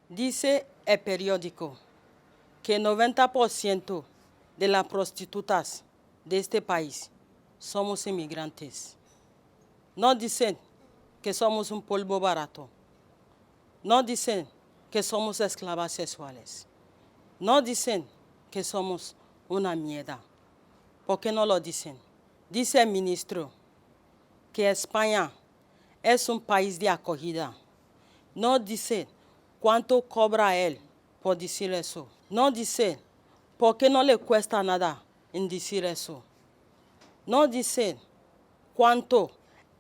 Dice el periódico que 90% de las prostitutas de este país somos inmigrantes. No dicen que somos un polvo barato. No dicen que somos esclavas sexuales. No dicen que somos una mierda. ¿Por qué no lo dicen? Dice el ministro que España es un país de acogida. No dice cuánto cobra él por decir eso. No dice por qué no le cuesta nada en decir eso. No dice cuánto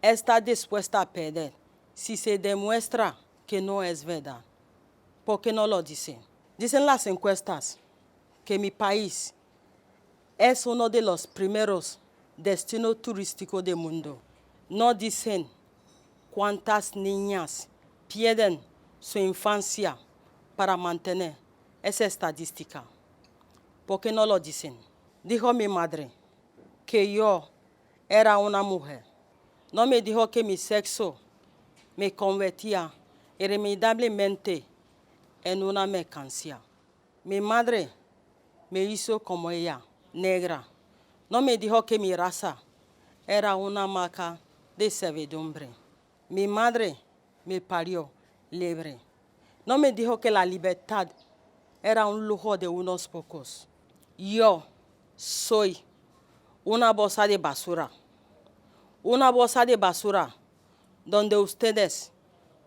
está dispuesta a perder si se demuestra que no es verdad. ¿Por qué no lo dicen? Dicen las encuestas que mi país es uno de los primeros destinos turísticos del mundo. No dicen cuántas niñas pierden su infancia para mantener esa estadística. ¿Por qué no lo dicen? Dijo mi madre que yo era una mujer. No me dijo que mi sexo me convertía irremediablemente en una mercancía. Mi madre me hizo como ella, negra. No me dijo que mi raza era una marca de servidumbre. Mi madre me parió libre. No me dijo que la libertad era un lujo de unos pocos. Yo soy una bolsa de basura. Una bolsa de basura donde ustedes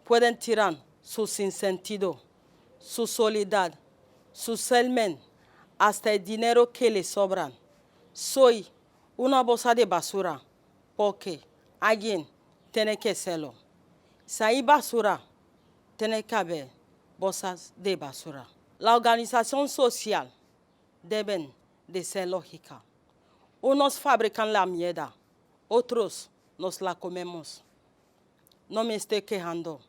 pueden tirar su sinsentido, su soledad, su semen, hasta el dinero que les sobran. Soy una bolsa de basura porque alguien tiene que hacerlo. Si hay basura, tiene que haber bolsas de basura. La organización social debe de ser lógica. Unos fabrican la mierda, otros nos la comemos. No me estoy quejando.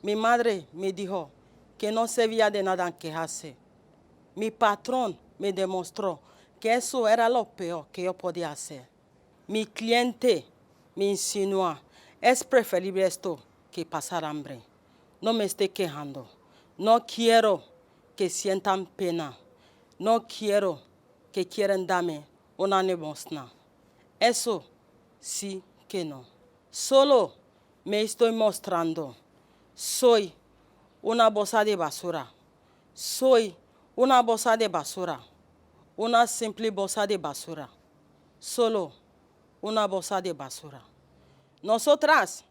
Mi madre me dijo que no servía de nada quejarse. Mi patrón me demostró que eso era lo peor que yo podía hacer. Mi cliente me insinúa, es preferible esto que pasar hambre. No me estoy quejando. No quiero que sientan pena. No quiero que quieran darme una limosna. Eso sí que no. Solo me estoy mostrando. Soy una bolsa de basura. Soy una bolsa de basura. Una simple bolsa de basura. Solo una bolsa de basura. Nosotras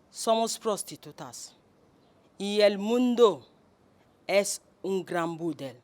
somos prostitutas. Y el mundo es un gran burdel.